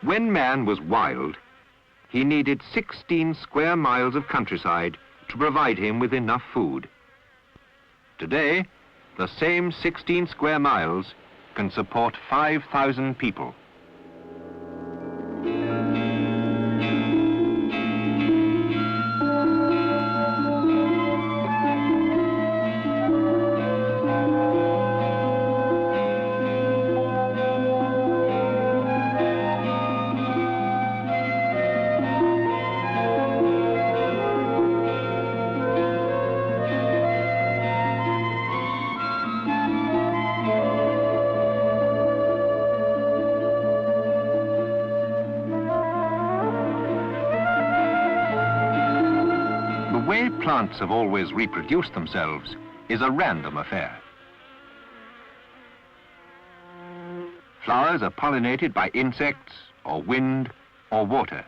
When man was wild, he needed 16 square miles of countryside to provide him with enough food. Today, the same 16 square miles can support 5,000 people. The way plants have always reproduced themselves is a random affair. Flowers are pollinated by insects, or wind, or water.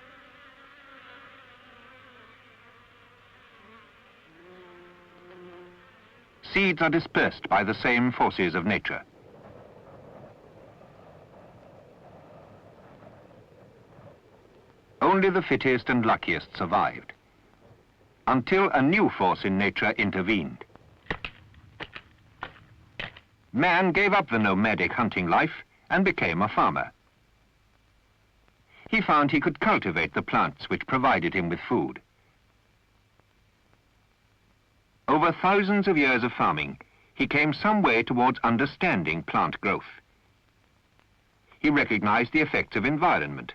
Seeds are dispersed by the same forces of nature. Only the fittest and luckiest survived, until a new force in nature intervened. Man gave up the nomadic hunting life and became a farmer. He found he could cultivate the plants which provided him with food. Over thousands of years of farming, he came some way towards understanding plant growth. He recognized the effects of environment.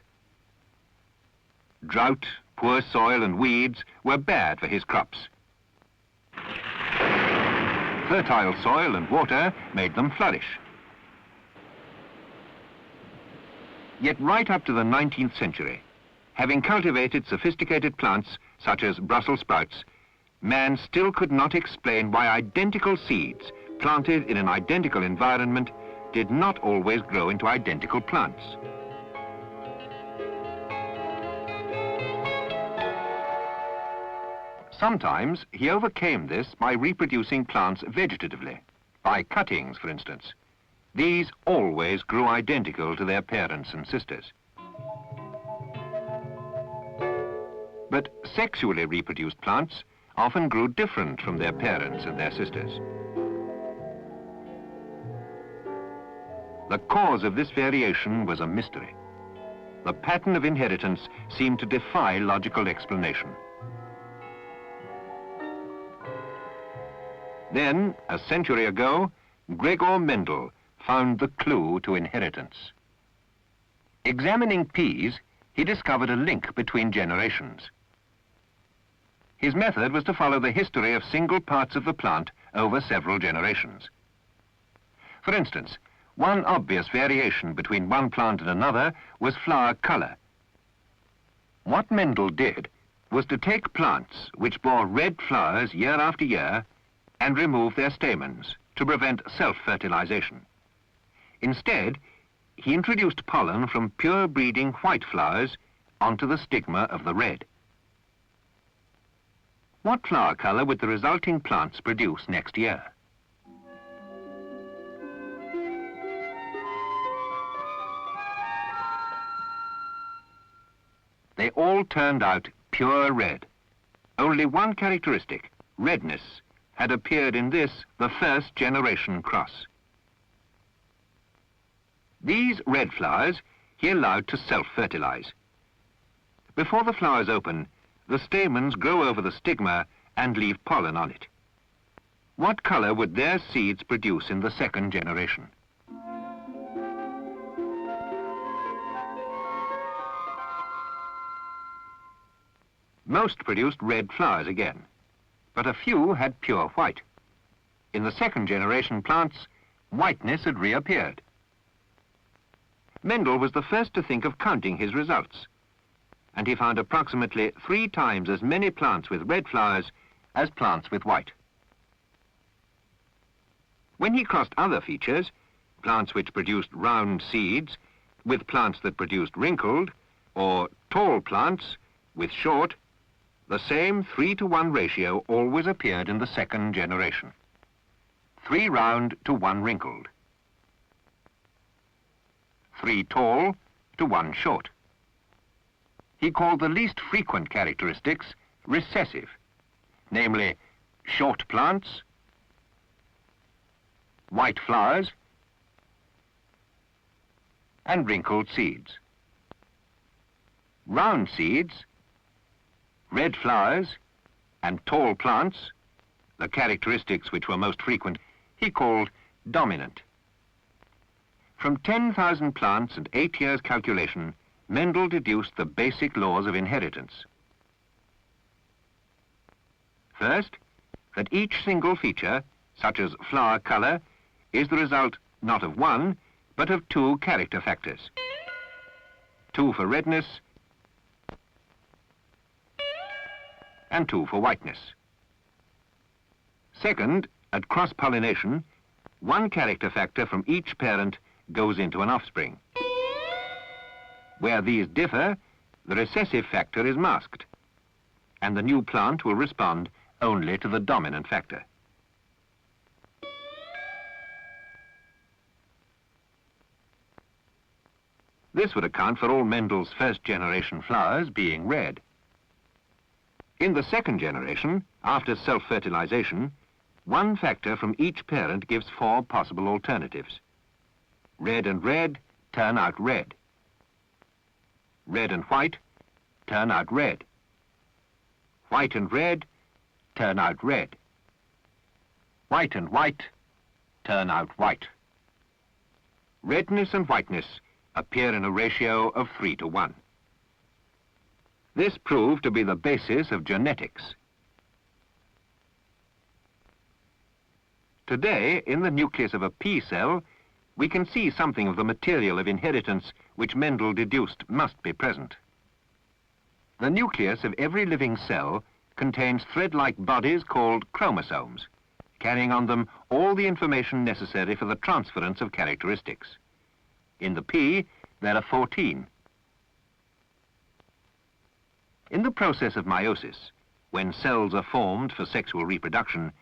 Drought, poor soil and weeds were bad for his crops. Fertile soil and water made them flourish. Yet right up to the 19th century, having cultivated sophisticated plants such as Brussels sprouts, man still could not explain why identical seeds planted in an identical environment did not always grow into identical plants. Sometimes he overcame this by reproducing plants vegetatively, by cuttings, for instance. These always grew identical to their parents and sisters. But sexually reproduced plants often grew different from their parents and their sisters. The cause of this variation was a mystery. The pattern of inheritance seemed to defy logical explanation. Then, a century ago, Gregor Mendel found the clue to inheritance. Examining peas, he discovered a link between generations. His method was to follow the history of single parts of the plant over several generations. For instance, one obvious variation between one plant and another was flower color. What Mendel did was to take plants which bore red flowers year after year and remove their stamens to prevent self-fertilization. Instead, he introduced pollen from pure breeding white flowers onto the stigma of the red. What flower color would the resulting plants produce next year? They all turned out pure red. Only one characteristic, redness, had appeared in this, the first generation cross. These red flowers he allowed to self-fertilize. Before the flowers open, the stamens grow over the stigma and leave pollen on it. What color would their seeds produce in the second generation? Most produced red flowers again, but a few had pure white. In the second generation plants, whiteness had reappeared. Mendel was the first to think of counting his results, and he found approximately 3 times as many plants with red flowers as plants with white. When he crossed other features, plants which produced round seeds with plants that produced wrinkled, or tall plants with short, the same 3-to-1 ratio always appeared in the second generation. 3 round to 1 wrinkled. 3 tall to 1 short. he called the least frequent characteristics recessive, namely short plants, white flowers, and wrinkled seeds. Round seeds, red flowers, and tall plants, the characteristics which were most frequent, he called dominant. From 10,000 plants and 8 years' calculation, Mendel deduced the basic laws of inheritance. First, that each single feature, such as flower color, is the result not of one, but of two character factors. Two for redness and two for whiteness. Second, at cross-pollination, one character factor from each parent goes into an offspring. Where these differ, the recessive factor is masked, and the new plant will respond only to the dominant factor. This would account for all Mendel's first-generation flowers being red. In the second generation, after self-fertilization, one factor from each parent gives 4 possible alternatives. Red and red turn out red. Red and white turn out red. White and red turn out red. White and white turn out white. Redness and whiteness appear in a ratio of 3 to 1. This proved to be the basis of genetics. Today, in the nucleus of a pea cell, we can see something of the material of inheritance which Mendel deduced must be present. The nucleus of every living cell contains thread-like bodies called chromosomes, carrying on them all the information necessary for the transference of characteristics. In the pea, there are 14. In the process of meiosis, when cells are formed for sexual reproduction,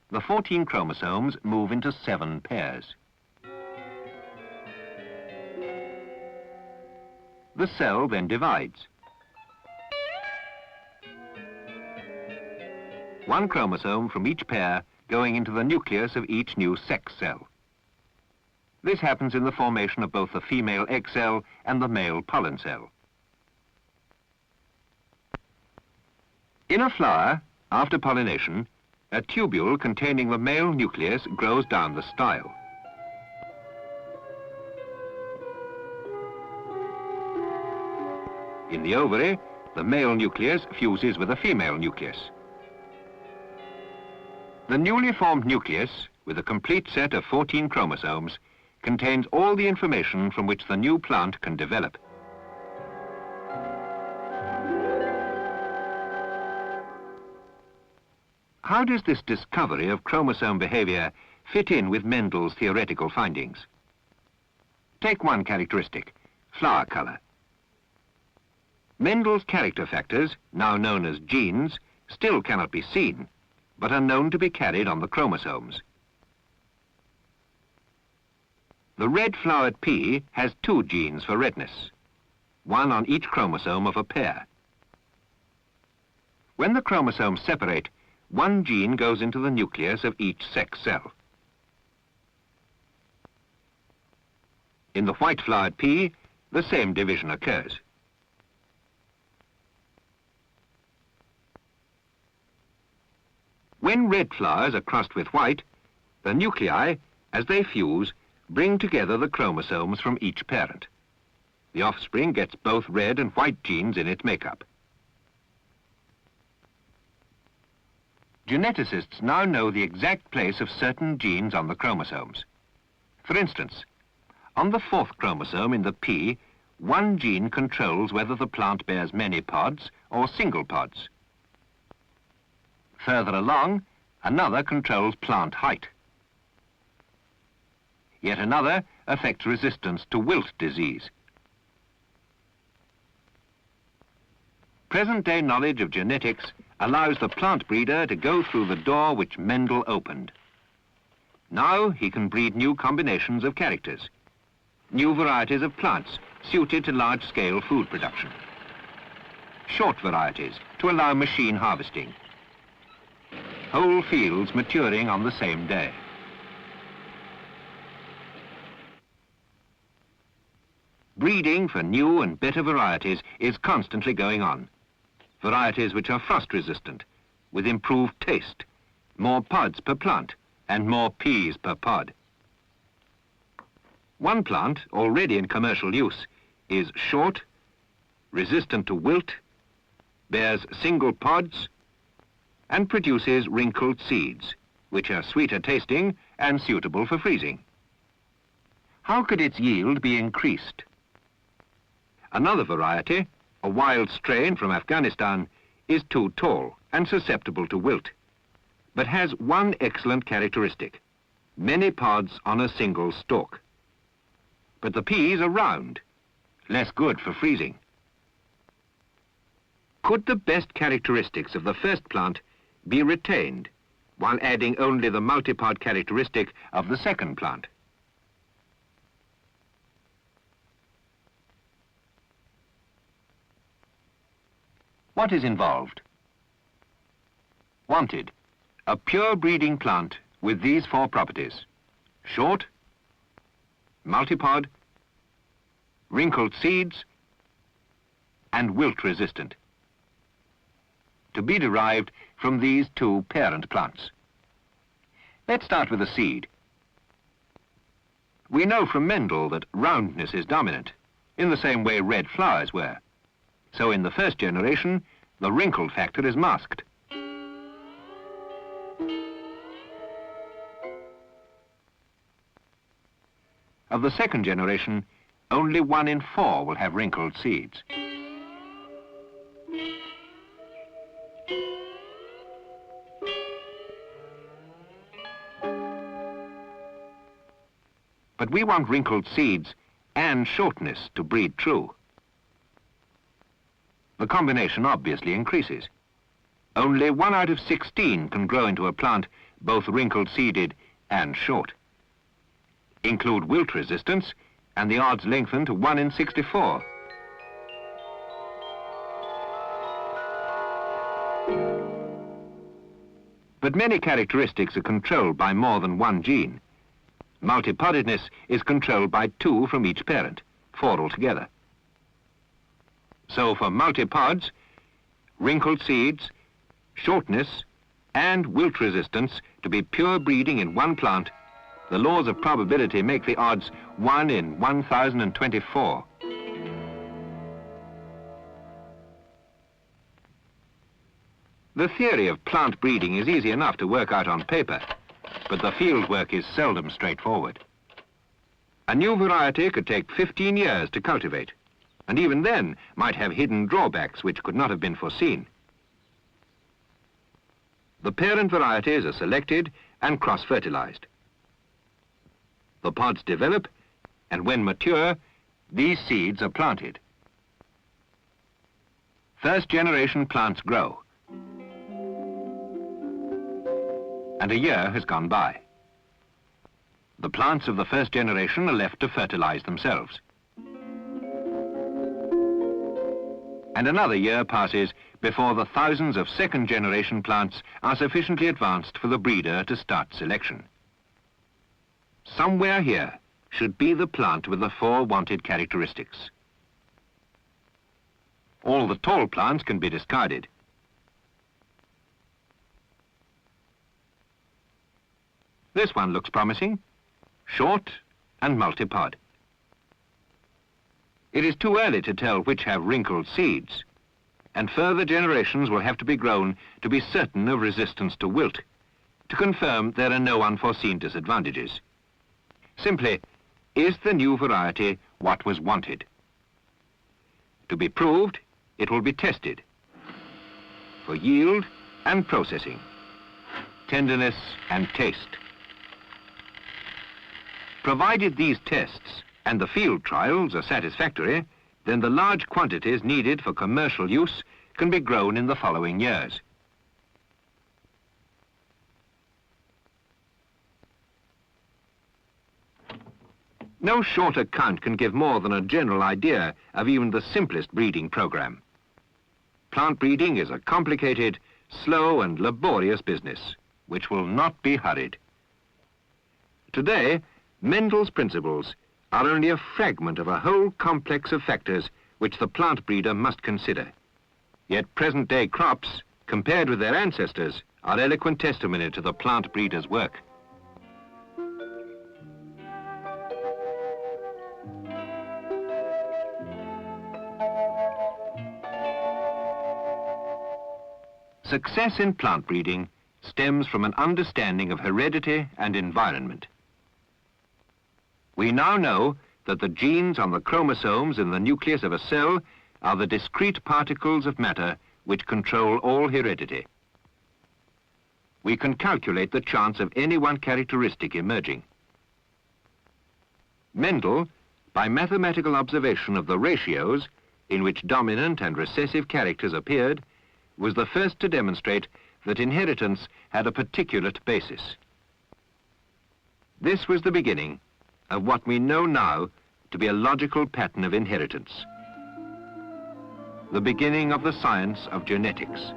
the 14 chromosomes move into 7 pairs. The cell then divides. One chromosome from each pair going into the nucleus of each new sex cell. This happens in the formation of both the female egg cell and the male pollen cell. In a flower, after pollination, a tubule containing the male nucleus grows down the style. In the ovary, the male nucleus fuses with the female nucleus. The newly formed nucleus, with a complete set of 14 chromosomes, contains all the information from which the new plant can develop. How does this discovery of chromosome behavior fit in with Mendel's theoretical findings? Take one characteristic, flower color. Mendel's character factors, now known as genes, still cannot be seen, but are known to be carried on the chromosomes. The red-flowered pea has 2 genes for redness, one on each chromosome of a pair. When the chromosomes separate, one gene goes into the nucleus of each sex cell. In the white-flowered pea, the same division occurs. When red flowers are crossed with white, the nuclei, as they fuse, bring together the chromosomes from each parent. The offspring gets both red and white genes in its makeup. Geneticists now know the exact place of certain genes on the chromosomes. For instance, on the 4th chromosome in the pea, one gene controls whether the plant bears many pods or single pods. Further along, another controls plant height. Yet another affects resistance to wilt disease. Present-day knowledge of genetics allows the plant breeder to go through the door which Mendel opened. Now he can breed new combinations of characters, new varieties of plants suited to large-scale food production. short varieties to allow machine harvesting. Whole fields maturing on the same day. Breeding for new and better varieties is constantly going on. Varieties which are frost-resistant, with improved taste, more pods per plant, and more peas per pod. One plant, already in commercial use, is short, resistant to wilt, bears single pods, and produces wrinkled seeds, which are sweeter tasting and suitable for freezing. How could its yield be increased? Another variety, a wild strain from Afghanistan, is too tall and susceptible to wilt, but has one excellent characteristic: many pods on a single stalk. But the peas are round, less good for freezing. Could the best characteristics of the first plant be retained while adding only the multipod characteristic of the second plant? What is involved? Wanted: a pure breeding plant with these four properties: short, multipod, wrinkled seeds, and wilt resistant, to be derived from these two parent plants. Let's start with the seed. We know from Mendel that roundness is dominant, in the same way red flowers were. So in the first generation, the wrinkled factor is masked. Of the second generation, only 1 in 4 will have wrinkled seeds. But we want wrinkled seeds and shortness to breed true. The combination obviously increases. Only 1 out of 16 can grow into a plant both wrinkled seeded and short. Include wilt resistance, and the odds lengthen to 1 in 64. But many characteristics are controlled by more than one gene. Multipodedness is controlled by 2 from each parent, 4 altogether. So for multipods, wrinkled seeds, shortness, and wilt resistance to be pure breeding in one plant, the laws of probability make the odds 1 in 1,024. The theory of plant breeding is easy enough to work out on paper, but the field work is seldom straightforward. A new variety could take 15 years to cultivate, and even then might have hidden drawbacks which could not have been foreseen. The parent varieties are selected and cross-fertilized. The pods develop, and when mature, these seeds are planted. First-generation plants grow, and a year has gone by. The plants of the first generation are left to fertilize themselves. And another year passes before the thousands of second-generation plants are sufficiently advanced for the breeder to start selection. Somewhere here should be the plant with the 4 wanted characteristics. All the tall plants can be discarded. This one looks promising, short and multipod. It is too early to tell which have wrinkled seeds, and further generations will have to be grown to be certain of resistance to wilt, to confirm there are no unforeseen disadvantages. Simply, is the new variety what was wanted? To be proved, it will be tested for yield and processing, tenderness and taste. Provided these tests and the field trials are satisfactory, then the large quantities needed for commercial use can be grown in the following years. No short account can give more than a general idea of even the simplest breeding program. Plant breeding is a complicated, slow and laborious business, which will not be hurried. Today, Mendel's principles are only a fragment of a whole complex of factors which the plant breeder must consider. Yet present-day crops, compared with their ancestors, are eloquent testimony to the plant breeder's work. Success in plant breeding stems from an understanding of heredity and environment. We now know that the genes on the chromosomes in the nucleus of a cell are the discrete particles of matter which control all heredity. We can calculate the chance of any one characteristic emerging. Mendel, by mathematical observation of the ratios in which dominant and recessive characters appeared, was the first to demonstrate that inheritance had a particulate basis. This was the beginning of what we know now to be a logical pattern of inheritance, the beginning of the science of genetics.